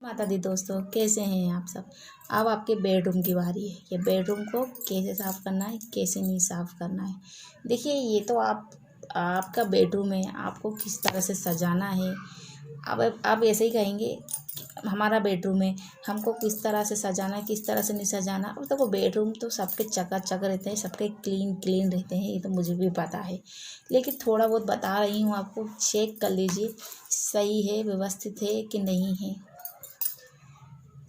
माता दी दोस्तों, कैसे हैं आप सब। अब आपके बेडरूम की बारी है। ये बेडरूम को कैसे साफ़ करना है, कैसे नहीं साफ़ करना है। देखिए, ये तो आपका बेडरूम है, आपको किस तरह से सजाना है। अब आप ऐसे ही कहेंगे हमारा बेडरूम है, हमको किस तरह से सजाना है, किस तरह से नहीं सजाना। और देखो, बेडरूम तो सबके चकाचक रहते हैं, सबके क्लीन क्लीन रहते हैं, ये तो मुझे भी पता है। लेकिन थोड़ा बहुत बता रही हूँ आपको, चेक कर लीजिए सही है, व्यवस्थित है कि नहीं है।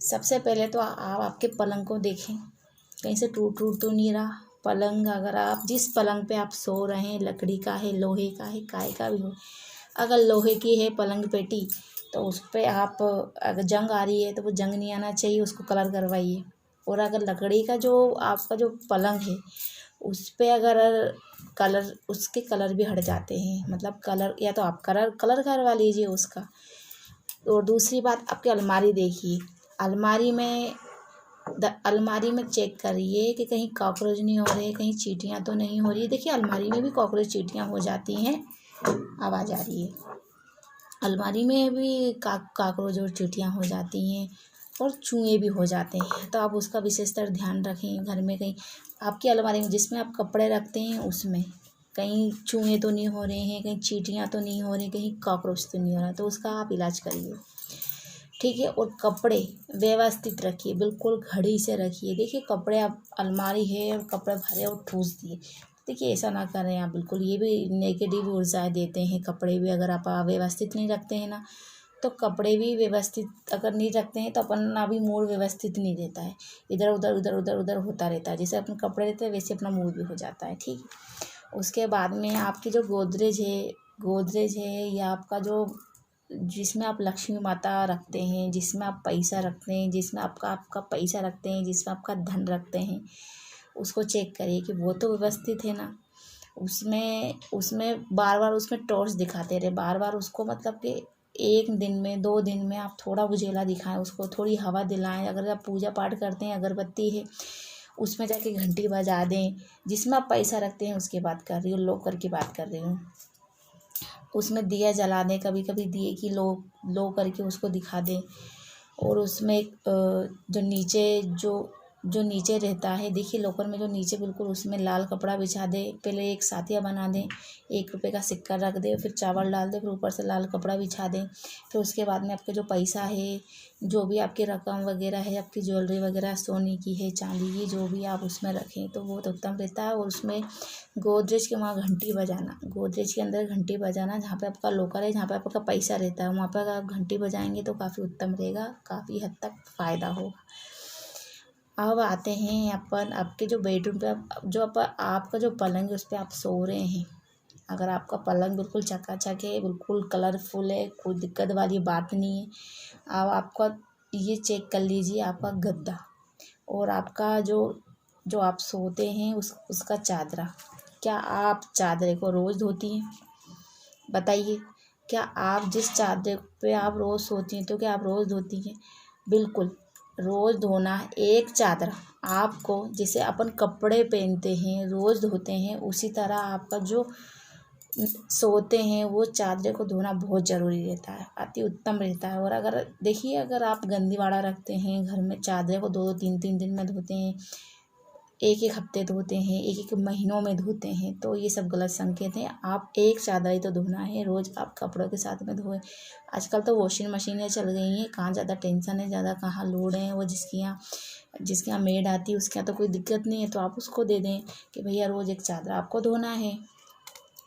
सबसे पहले तो आप आपके पलंग को देखें, कहीं से टूट तो नहीं रहा। पलंग, अगर आप जिस पलंग पे आप सो रहे हैं, लकड़ी का है, लोहे का है, काय का भी हो। अगर लोहे की है पलंग पेटी, तो उस पर आप अगर जंग आ रही है तो वो जंग नहीं आना चाहिए, उसको कलर करवाइए। और अगर लकड़ी का जो आपका जो पलंग है, उस पर अगर कलर, उसके कलर भी हट जाते हैं, मतलब कलर, या तो आप कलर करवा लीजिए उसका। और दूसरी बात, आपकी अलमारी देखिए, अलमारी में चेक करिए कि कहीं कॉकरोच नहीं हो रहे, कहीं चींटियाँ तो नहीं हो रही। देखिए, अलमारी में भी कॉकरोच चींटियाँ हो जाती हैं। आवाज़ आ रही है। अलमारी में भी कॉकरोच और चींटियाँ हो जाती हैं, और चूहे भी हो जाते हैं। तो आप उसका विशेषकर ध्यान रखें। घर में कहीं आपकी अलमारी में जिसमें आप कपड़े रखते हैं, उसमें कहीं चूहे तो नहीं हो रहे हैं, कहीं चींटियाँ तो नहीं हो रही, कहीं कॉकरोच तो नहीं हो रहा, तो उसका आप इलाज करिए, ठीक है। और कपड़े व्यवस्थित रखिए, बिल्कुल घड़ी से रखिए। देखिए, कपड़े, आप अलमारी है और कपड़े भरे और ठूस दिए, देखिए ऐसा ना करें आप बिल्कुल। ये भी नेगेटिव ऊर्जाएं देते हैं। कपड़े भी अगर आप व्यवस्थित नहीं रखते हैं ना, तो कपड़े भी व्यवस्थित अगर नहीं रखते हैं तो अपना भी मूड व्यवस्थित नहीं रहता है। इधर उधर इधर उधर उधर होता रहता है। जैसे अपने कपड़े रहते हैं, वैसे अपना मूड भी हो जाता है, ठीक है। उसके बाद में आपकी जो गोदरेज है, या आपका जो, जिसमें आप लक्ष्मी माता रखते हैं, जिसमें आप पैसा रखते हैं, जिसमें आपका पैसा रखते हैं, जिसमें आपका धन रखते हैं, उसको चेक करिए कि वो तो व्यवस्थित है ना। उसमें बार बार उसमें टॉर्च दिखाते रहे, बार बार उसको, मतलब कि 1 दिन में 2 दिन में आप थोड़ा उजेला दिखाएं, उसको थोड़ी हवा दिलाएं। अगर आप पूजा पाठ करते हैं, अगरबत्ती है, उसमें जाके घंटी बजा दें। जिसमें आप पैसा रखते हैं उसकी बात कर रही हूँ, लॉकर की बात कर रही हूँ। उसमें दिया जला दें, कभी कभी दिए की लो करके उसको दिखा दें। और उसमें जो नीचे रहता है, देखिए लॉकर में जो नीचे बिल्कुल, उसमें लाल कपड़ा बिछा दे। पहले एक साथिया बना दें, 1 रुपये का सिक्का रख दे, फिर चावल डाल दे, फिर ऊपर से लाल कपड़ा बिछा दें। फिर उसके बाद में आपके जो पैसा है, जो भी आपकी रकम वगैरह है, आपकी ज्वेलरी वगैरह, सोने की है, चांदी की, जो भी आप उसमें रखें तो बहुत उत्तम रहता है। और उसमें गोदरेज के वहाँ घंटी बजाना, गोदरेज के अंदर घंटी बजाना, जहाँ पे आपका लॉकर है, जहाँ पे आपका पैसा रहता है, वहाँ पर अगर आप घंटी बजाएंगे तो काफ़ी उत्तम रहेगा, काफ़ी हद तक फ़ायदा होगा। अब आते हैं अपन आपके जो बेडरूम पे, आपका जो पलंग है, उस पर आप सो रहे हैं। अगर आपका पलंग बिल्कुल चकाचक है, बिल्कुल कलरफुल है, कोई दिक्कत वाली बात नहीं है। अब आपका ये चेक कर लीजिए, आपका गद्दा और आपका जो आप सोते हैं, उसका चादरा, क्या आप चादरे को रोज़ धोती हैं? बताइए, क्या आप जिस चादर पे आप रोज़ सोती हैं, तो क्या आप रोज़ धोती हैं? बिल्कुल रोज़ धोना है। एक चादर आपको, जैसे अपन कपड़े पहनते हैं, रोज़ धोते हैं, उसी तरह आपका जो सोते हैं, वो चादर को धोना बहुत ज़रूरी रहता है, अति उत्तम रहता है। और अगर देखिए, अगर आप गंदी वाड़ा रखते हैं घर में, चादर को 2-2 3-3 दिन में धोते हैं, 1-1 हफ्ते धोते हैं, 1-1 महीनों में धोते हैं, तो ये सब गलत संकेत हैं। आप एक चादर ही तो धोना है, रोज़ आप कपड़ों के साथ में धोएं। आजकल तो वॉशिंग मशीनें चल गई हैं, कहाँ ज़्यादा टेंशन है, ज़्यादा कहाँ लोड है। वो जिसके यहाँ मेड आती है, उसके यहाँ तो कोई दिक्कत नहीं है, तो आप उसको दे दें कि भैया रोज़ एक चादर आपको धोना है।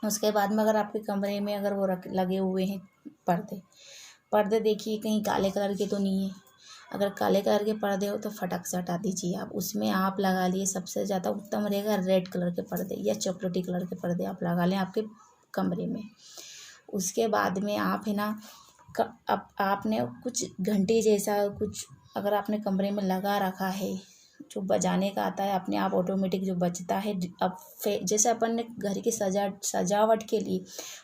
उसके बाद में अगर आपके कमरे में अगर वो लगे हुए हैं पर्दे देखिए कहीं काले कलर के तो नहीं है। अगर काले कलर के पर्दे हो तो फटक से हटा दीजिए आप। उसमें आप लगा लिए, सबसे ज़्यादा उत्तम रहेगा रेड कलर के पर्दे या चॉकलेटी कलर के पर्दे आप लगा लें आपके कमरे में। उसके बाद में आप है ना, आपने कुछ घंटी जैसा कुछ अगर आपने कमरे में लगा रखा है, जो बजाने का आता है अपने आप ऑटोमेटिक जो बजता है। अब जैसे अपन ने घर की सजावट के लिए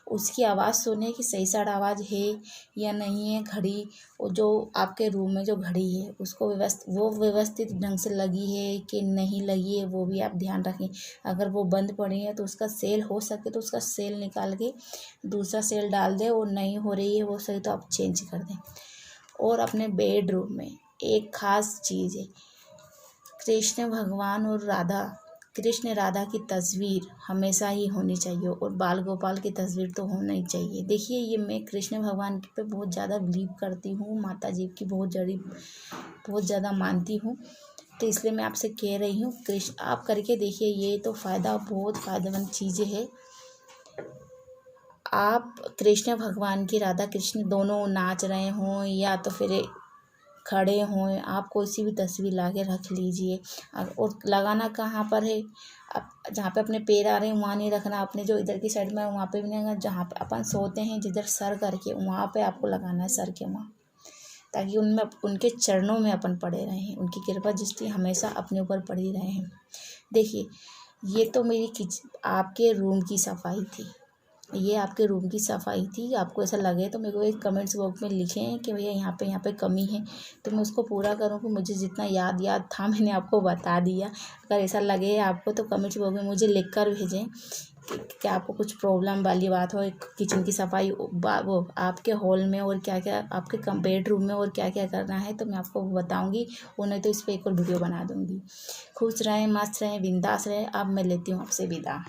उसकी आवाज़ सुने कि सही साइड आवाज़ है या नहीं है। घड़ी, और जो आपके रूम में जो घड़ी है, उसको व्यवस्थित ढंग से लगी है कि नहीं लगी है, वो भी आप ध्यान रखें। अगर वो बंद पड़ी है तो उसका सेल, हो सके तो उसका सेल निकाल के दूसरा सेल डाल दें, और नहीं हो रही है वो सही तो आप चेंज कर दें। और अपने बेडरूम में एक ख़ास चीज़ है, कृष्ण भगवान और कृष्ण राधा की तस्वीर हमेशा ही होनी चाहिए और बाल गोपाल की तस्वीर तो होना ही चाहिए। देखिए, ये मैं कृष्ण भगवान पे बहुत ज़्यादा बिलीव करती हूँ, माता जी की बहुत ज़्यादा मानती हूँ, तो इसलिए मैं आपसे कह रही हूँ कृष्ण आप करके देखिए। ये तो बहुत फ़ायदेमंद चीज़ें है। आप कृष्ण भगवान की राधा कृष्ण दोनों नाच रहे हों या तो फिर खड़े हों, आप कोई सी भी तस्वीर ला के रख लीजिए। और लगाना कहाँ पर है, आप जहाँ पे अपने पैर आ रहे हैं वहाँ नहीं रखना, अपने जो इधर की साइड में है वहाँ पे भी नहीं रखना, जहाँ पे अपन सोते हैं जिधर सर करके वहाँ पे आपको लगाना है, सर के वहाँ, ताकि उनमें उनके चरणों में अपन पड़े रहें, उनकी कृपा दृष्टि हमेशा अपने ऊपर पड़ी रहें। देखिए, ये तो मेरी आपके रूम की सफाई थी, ये आपके रूम की सफाई थी। आपको ऐसा लगे तो मेरे को एक कमेंट्स बॉक्स में लिखें कि भैया यहाँ पे कमी है, तो मैं उसको पूरा करूँ। कि मुझे जितना याद था मैंने आपको बता दिया। अगर ऐसा लगे आपको तो कमेंट्स बॉक्स में मुझे लिख कर भेजें कि आपको कुछ प्रॉब्लम वाली बात हो किचन की सफाई वो आपके हॉल में, और क्या क्या आपके बेडरूम में और क्या क्या करना है, तो मैं आपको बताऊँगी। और नहीं तो इस पर एक और वीडियो बना दूँगी। खुश रहें, मस्त रहें, बिंदास रहें। अब मैं लेती हूँ आपसे विदा।